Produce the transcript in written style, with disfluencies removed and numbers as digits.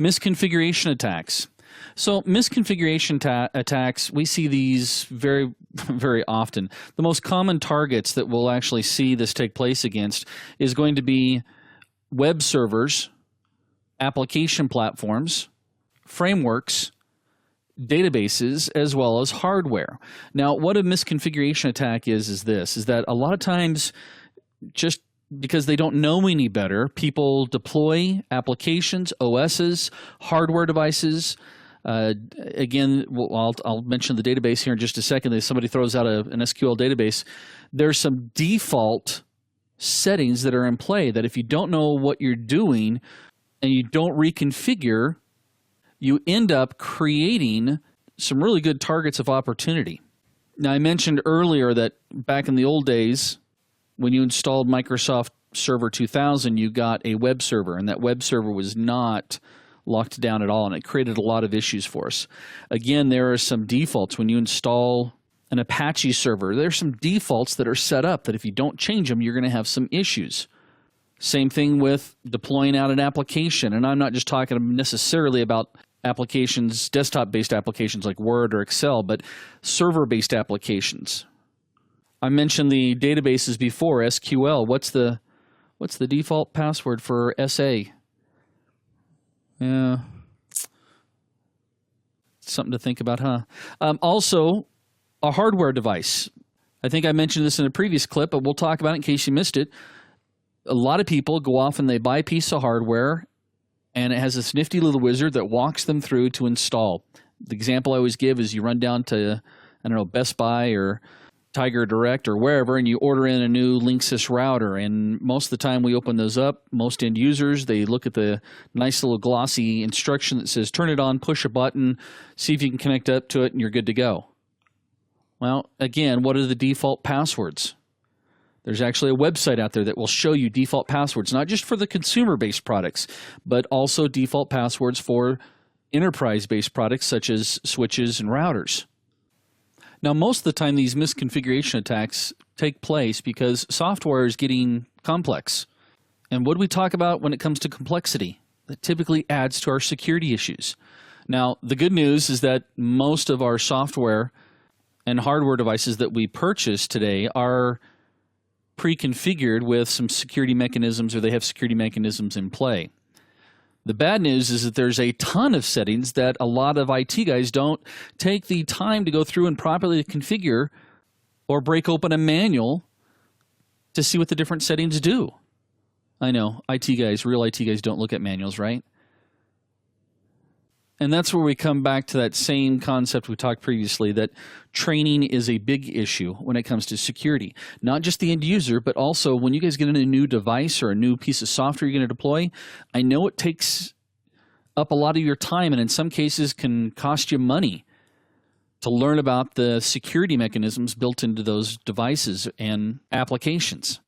Misconfiguration attacks. So misconfiguration attacks, we see these very, very often. The most common targets that we'll actually see this take place against is going to be web servers, application platforms, frameworks, databases, as well as hardware. Now, what a misconfiguration attack is that a lot of times, just because they don't know any better, people deploy applications, OSs, hardware devices. Again, I'll mention the database here in just a second. If somebody throws out an SQL database, there's some default settings that are in play that if you don't know what you're doing and you don't reconfigure, you end up creating some really good targets of opportunity. Now, I mentioned earlier that back in the old days, when you installed Microsoft Server 2000, you got a web server, and that web server was not locked down at all, and it created a lot of issues for us. Again, there are some defaults. When you install an Apache server, there's some defaults that are set up that if you don't change them, you're going to have some issues. Same thing with deploying out an application, and I'm not just talking necessarily about applications, desktop-based applications like Word or Excel, but server-based applications. I mentioned the databases before, SQL. What's the default password for SA? Yeah, something to think about, huh? Also, a hardware device. I think I mentioned this in a previous clip, but we'll talk about it in case you missed it. A lot of people go off and they buy a piece of hardware, and it has this nifty little wizard that walks them through to install. The example I always give is you run down to, I don't know, Best Buy or Tiger Direct or wherever, and you order in a new Linksys router, and most of the time we open those up, most end users, they look at the nice little glossy instruction that says turn it on, push a button, see if you can connect up to it, and you're good to go. Well, again, what are the default passwords? There's actually a website out there that will show you default passwords, not just for the consumer-based products, but also default passwords for enterprise-based products such as switches and routers. Now, most of the time, these misconfiguration attacks take place because software is getting complex. And what do we talk about when it comes to complexity? That typically adds to our security issues. Now, the good news is that most of our software and hardware devices that we purchase today are pre-configured with some security mechanisms, or they have security mechanisms in play. The bad news is that there's a ton of settings that a lot of IT guys don't take the time to go through and properly configure or break open a manual to see what the different settings do. I know, real IT guys don't look at manuals, right? And that's where we come back to that same concept we talked previously, that training is a big issue when it comes to security. Not just the end user, but also when you guys get in a new device or a new piece of software you're going to deploy, I know it takes up a lot of your time and in some cases can cost you money to learn about the security mechanisms built into those devices and applications.